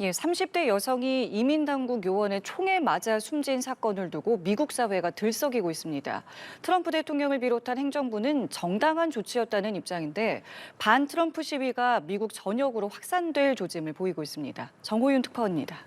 예, 30대 여성이 이민당국 요원의 총에 맞아 숨진 사건을 두고 미국 사회가 들썩이고 있습니다. 트럼프 대통령을 비롯한 행정부는 정당한 조치였다는 입장인데 반 트럼프 시위가 미국 전역으로 확산될 조짐을 보이고 있습니다. 정호윤 특파원입니다.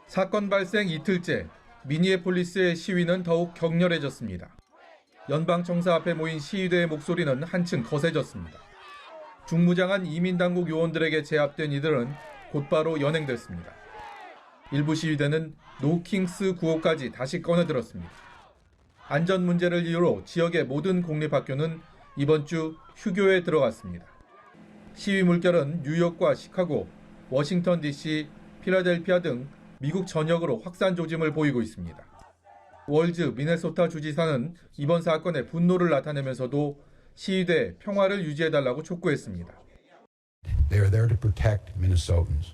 사건 발생 이틀째, 미니애폴리스의 시위는 더욱 격렬해졌습니다. 연방청사 앞에 모인 시위대의 목소리는 한층 거세졌습니다. 중무장한 이민당국 요원들에게 제압된 이들은 곧바로 연행됐습니다. 일부 시위대는 노킹스 구호까지 다시 꺼내들었습니다. 안전 문제를 이유로 지역의 모든 공립학교는 이번 주 휴교에 들어갔습니다. 시위 물결은 뉴욕과 시카고, 워싱턴 DC, 필라델피아 등 미국 전역으로 확산 조짐을 보이고 있습니다. 월즈 미네소타 주지사는 이번 사건에 분노를 나타내면서도 시위대 평화를 유지해달라고 촉구했습니다. They are there to protect Minnesotans.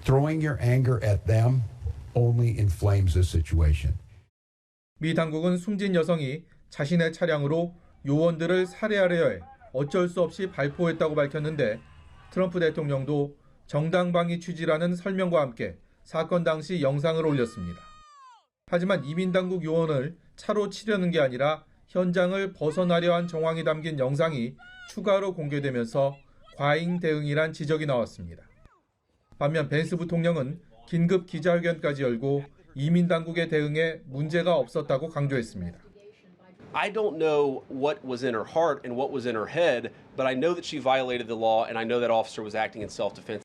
Throwing your anger at them only inflames the situation. 미 당국은 숨진 여성이 자신의 차량으로 요원들을 살해하려 해 어쩔 수 없이 발포했다고 밝혔는데 트럼프 대통령도 정당방위 취지라는 설명과 함께 사건 당시 영상을 올렸습니다. 하지만 이민당국 요원을 차로 치려는 게 아니라 현장을 벗어나려 한 정황이 담긴 영상이 추가로 공개되면서 과잉 대응이란 지적이 나왔습니다. 반면 벤스 부통령은 긴급 기자회견까지 열고 이민당국의 대응에 문제가 없었다고 강조했습니다. I don't know what was in her heart and what was in her head, but I know that she violated the law and I know that officer was acting in self-defense.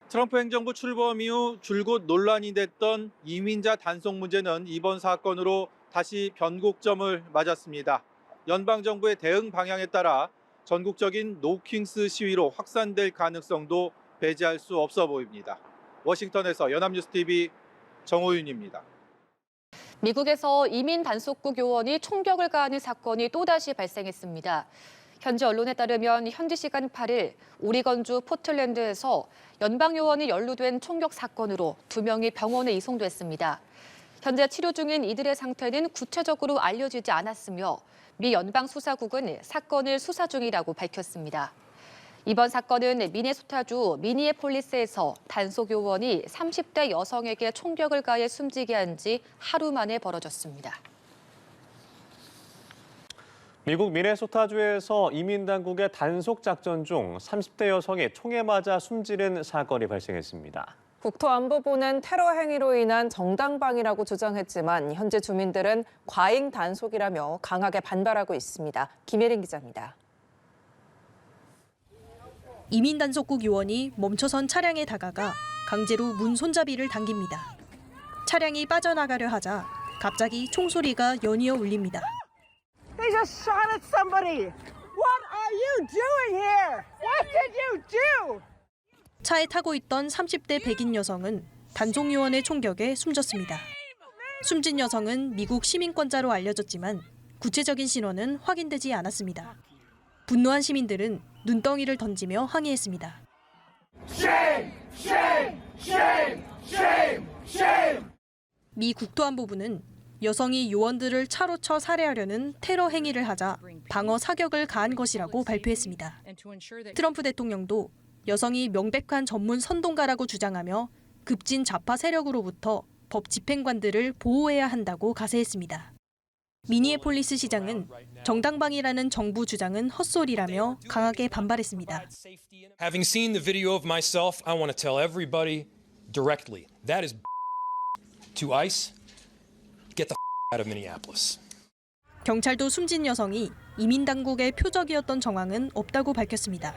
트럼프 행정부 출범 이후 줄곧 논란이 됐던 이민자 단속 문제는 이번 사건으로 다시 변곡점을 맞았습니다. 연방정부의 대응 방향에 따라 전국적인 노킹스 시위로 확산될 가능성도 배제할 수 없어 보입니다. 워싱턴에서 연합뉴스TV 정호윤입니다. 미국에서 이민 단속국 요원이 총격을 가하는 사건이 또다시 발생했습니다. 현지 언론에 따르면 현지 시간 8일 오리건주 포틀랜드에서 연방 요원이 연루된 총격 사건으로 2명이 병원에 이송됐습니다. 현재 치료 중인 이들의 상태는 구체적으로 알려지지 않았으며 미 연방수사국은 사건을 수사 중이라고 밝혔습니다. 이번 사건은 미네소타주 미니애폴리스에서 단속 요원이 30대 여성에게 총격을 가해 숨지게 한 지 하루 만에 벌어졌습니다. 미국 미네소타주에서 이민당국의 단속 작전 중 30대 여성이 총에 맞아 숨지는 사건이 발생했습니다. 국토안보부는 테러 행위로 인한 정당방위라고 주장했지만 현재 주민들은 과잉 단속이라며 강하게 반발하고 있습니다. 김예린 기자입니다. 이민단속국 요원이 멈춰선 차량에 다가가 강제로 문 손잡이를 당깁니다. 차량이 빠져나가려 하자 갑자기 총소리가 연이어 울립니다. They just shot at somebody. What are you doing here? What did you do? 차에 타고 있던 30대 백인 여성은 단속 요원의 총격에 숨졌습니다. 숨진 여성은 미국 시민권자로 알려졌지만 구체적인 신원은 확인되지 않았습니다. 분노한 시민들은 눈덩이를 던지며 항의했습니다. Shame! Shame! Shame! Shame! Shame! 미 국토안보부는 여성이 요원들을 차로 쳐 살해하려는 테러 행위를 하자 방어 사격을 가한 것이라고 발표했습니다. 트럼프 대통령도 여성이 명백한 전문 선동가라고 주장하며 급진 좌파 세력으로부터 법 집행관들을 보호해야 한다고 가세했습니다. 미니애폴리스 시장은 정당방위라는 정부 주장은 헛소리라며 강하게 반발했습니다. Having seen the video of myself, I want to tell everybody directly, that is to ICE, get the out of Minneapolis. 경찰도 숨진 여성이 이민당국의 표적이었던 정황은 없다고 밝혔습니다.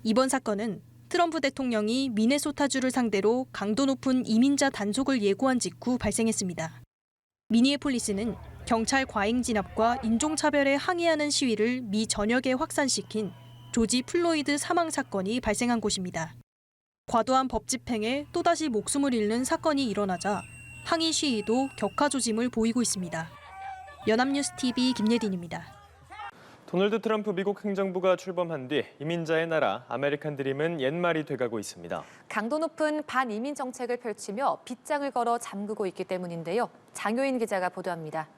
이번 사건은 트럼프 대통령이 미네소타주를 상대로 강도 높은 이민자 단속을 예고한 직후 발생했습니다. 미니애폴리스는 경찰 과잉 진압과 인종차별에 항의하는 시위를 미 전역에 확산시킨 조지 플로이드 사망 사건이 발생한 곳입니다. 과도한 법 집행에 또다시 목숨을 잃는 사건이 일어나자 항의 시위도 격화 조짐을 보이고 있습니다. 연합뉴스TV 김예린입니다. 도널드 트럼프 미국 행정부가 출범한 뒤 이민자의 나라 아메리칸 드림은 옛말이 돼가고 있습니다. 강도 높은 반이민 정책을 펼치며 빗장을 걸어 잠그고 있기 때문인데요. 장효인 기자가 보도합니다.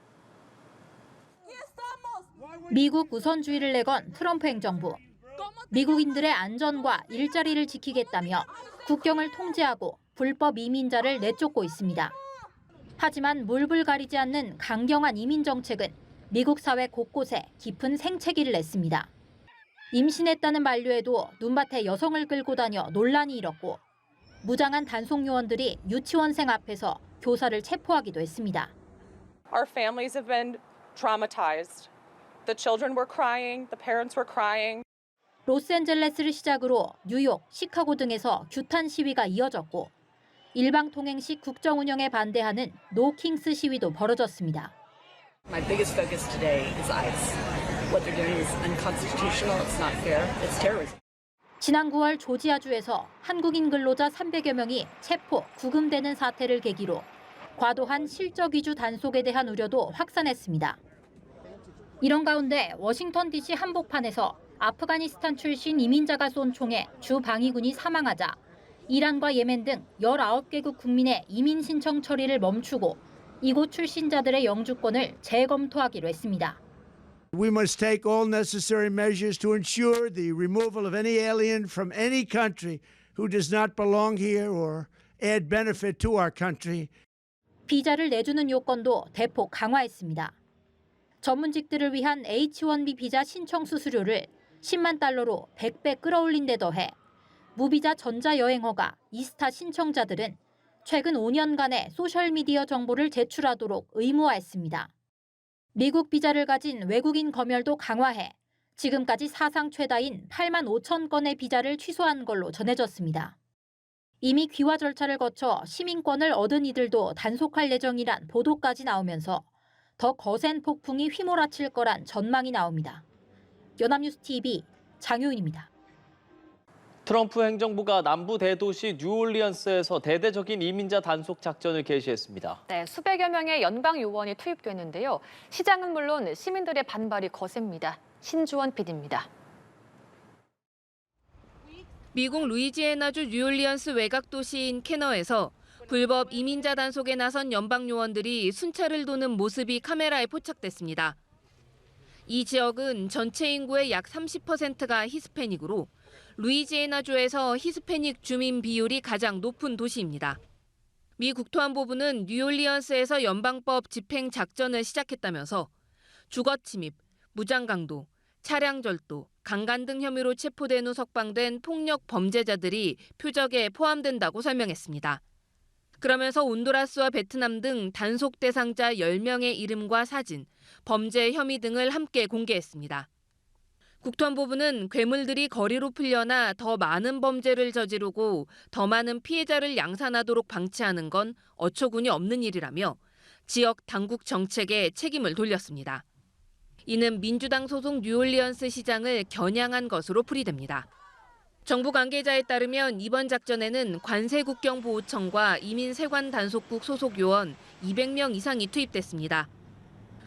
미국 우선주의를 내건 트럼프 행정부. 미국인들의 안전과 일자리를 지키겠다며 국경을 통제하고 불법 이민자를 내쫓고 있습니다. 하지만 물불 가리지 않는 강경한 이민 정책은 미국 사회 곳곳에 깊은 생채기를 냈습니다. 임신했다는 만류에도 눈밭에 여성을 끌고 다녀 논란이 일었고 무장한 단속 요원들이 유치원생 앞에서 교사를 체포하기도 했습니다. Our families have been traumatized. The children were crying, the parents were crying. 로스앤젤레스를 시작으로 뉴욕, 시카고 등에서 규탄 시위가 이어졌고 일방 통행식 국정 운영에 반대하는 노 킹스 시위도 벌어졌습니다. My biggest focus today is ICE. What they're doing is unconstitutional, it's not fair, it's terrorism. 지난 9월 조지아주에서 한국인 근로자 300여 명이 체포, 구금되는 사태를 계기로 과도한 실적 위주 단속에 대한 우려도 확산했습니다. 이런 가운데 워싱턴 DC 한복판에서 아프가니스탄 출신 이민자가 쏜 총에 주 방위군이 사망하자 이란과 예멘 등 19개국 국민의 이민 신청 처리를 멈추고 이곳 출신자들의 영주권을 재검토하기로 했습니다. We must take all necessary measures to ensure the removal of any alien from any country who does not belong here or add benefit to our country. 비자를 내주는 요건도 대폭 강화했습니다. 전문직들을 위한 H-1B 비자 신청 수수료를 10만 달러로 100배 끌어올린 데 더해 무비자 전자여행허가 이스타 신청자들은 최근 5년간의 소셜미디어 정보를 제출하도록 의무화했습니다. 미국 비자를 가진 외국인 검열도 강화해 지금까지 사상 최다인 8만 5천 건의 비자를 취소한 걸로 전해졌습니다. 이미 귀화 절차를 거쳐 시민권을 얻은 이들도 단속할 예정이란 보도까지 나오면서 더 거센 폭풍이 휘몰아칠 거란 전망이 나옵니다. 연합뉴스 TV 장효인입니다. 트럼프 행정부가 남부 대도시 뉴올리언스에서 대대적인 이민자 단속 작전을 개시했습니다. 네, 수백여 명의 연방 요원이 투입됐는데요. 시장은 물론 시민들의 반발이 거셉니다. 신주원 PD입니다. 미국 루이지애나주 뉴올리언스 외곽 도시인 캐너에서 불법 이민자 단속에 나선 연방 요원들이 순찰을 도는 모습이 카메라에 포착됐습니다. 이 지역은 전체 인구의 약 30%가 히스패닉으로 루이지애나주에서 히스패닉 주민 비율이 가장 높은 도시입니다. 미 국토안보부는 뉴올리언스에서 연방법 집행 작전을 시작했다면서 주거 침입, 무장 강도, 차량 절도, 강간 등 혐의로 체포된 후 석방된 폭력 범죄자들이 표적에 포함된다고 설명했습니다. 그러면서 온두라스와 베트남 등 단속 대상자 10명의 이름과 사진, 범죄 혐의 등을 함께 공개했습니다. 국토안보부는 괴물들이 거리로 풀려나 더 많은 범죄를 저지르고 더 많은 피해자를 양산하도록 방치하는 건 어처구니 없는 일이라며 지역 당국 정책에 책임을 돌렸습니다. 이는 민주당 소속 뉴올리언스 시장을 겨냥한 것으로 풀이됩니다. 정부 관계자에 따르면 이번 작전에는 관세국경보호청과 이민세관 단속국 소속 요원 200명 이상이 투입됐습니다.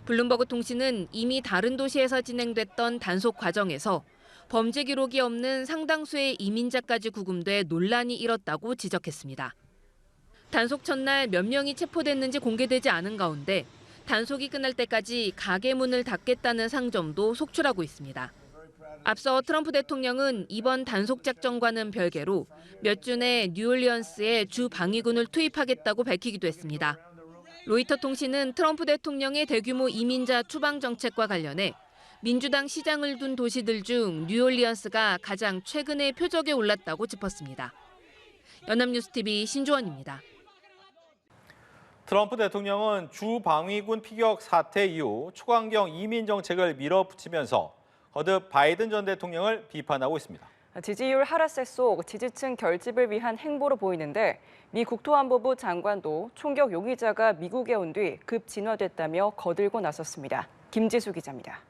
블룸버그 통신은 이미 다른 도시에서 진행됐던 단속 과정에서 범죄 기록이 없는 상당수의 이민자까지 구금돼 논란이 일었다고 지적했습니다. 단속 첫날 몇 명이 체포됐는지 공개되지 않은 가운데 단속이 끝날 때까지 가게 문을 닫겠다는 상점도 속출하고 있습니다. 앞서 트럼프 대통령은 이번 단속 작전과는 별개로 몇 주 내 뉴올리언스에 주 방위군을 투입하겠다고 밝히기도 했습니다. 로이터 통신은 트럼프 대통령의 대규모 이민자 추방 정책과 관련해 민주당 시장을 둔 도시들 중 뉴올리언스가 가장 최근에 표적에 올랐다고 짚었습니다. 연합뉴스TV 신주원입니다. 트럼프 대통령은 주 방위군 피격 사태 이후 초강경 이민 정책을 밀어붙이면서 거듭 바이든 전 대통령을 비판하고 있습니다. 지지율 하락세 속 지지층 결집을 위한 행보로 보이는데 미 국토안보부 장관도 총격 용의자가 미국에 온 뒤 급 진화됐다며 거들고 나섰습니다. 김지수 기자입니다.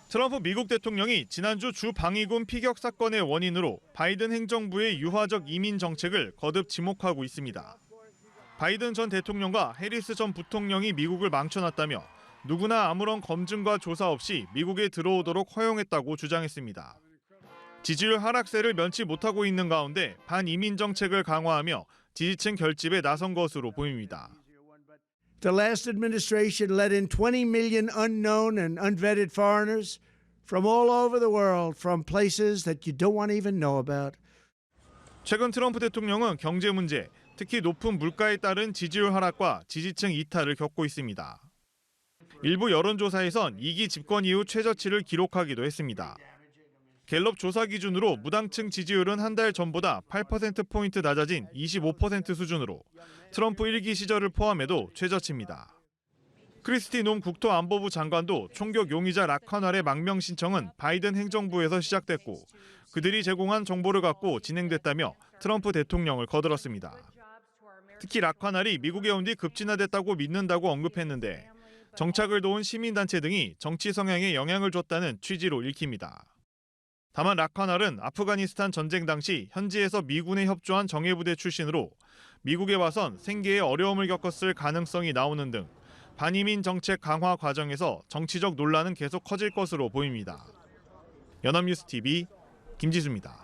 트럼프 미국 대통령이 지난주 주 방위군 피격 사건의 원인으로 바이든 행정부의 유화적 이민 정책을 거듭 지목하고 있습니다. 바이든 전 대통령과 해리스 전 부통령이 미국을 망쳐놨다며 누구나 아무런 검증과 조사 없이 미국에 들어오도록 허용했다고 주장했습니다. 지지율 하락세를 면치 못하고 있는 가운데 반이민 정책을 강화하며 지지층 결집에 나선 것으로 보입니다. The last administration let in 20 million unknown and unvetted foreigners, from all over the world, from places that you don't want to even know about. 최근 트럼프 대통령은 경제 문제, 특히 높은 물가에 따른 지지율 하락과 지지층 이탈을 겪고 있습니다. 일부 여론조사에선 2기 집권 이후 최저치를 기록하기도 했습니다. 갤럽 조사 기준으로 무당층 지지율은 한 달 전보다 8%포인트 낮아진 25% 수준으로 트럼프 1기 시절을 포함해도 최저치입니다. 크리스티 놈 국토안보부 장관도 총격 용의자 락커날의 망명 신청은 바이든 행정부에서 시작됐고 그들이 제공한 정보를 갖고 진행됐다며 트럼프 대통령을 거들었습니다. 특히 락커날이 미국에 온 뒤 급진화됐다고 믿는다고 언급했는데 정착을 도운 시민단체 등이 정치 성향에 영향을 줬다는 취지로 읽힙니다. 다만 락커날은 아프가니스탄 전쟁 당시 현지에서 미군에 협조한 정예부대 출신으로 미국에 와선 생계에 어려움을 겪었을 가능성이 나오는 등 반이민 정책 강화 과정에서 정치적 논란은 계속 커질 것으로 보입니다. 연합뉴스 TV 김지수입니다.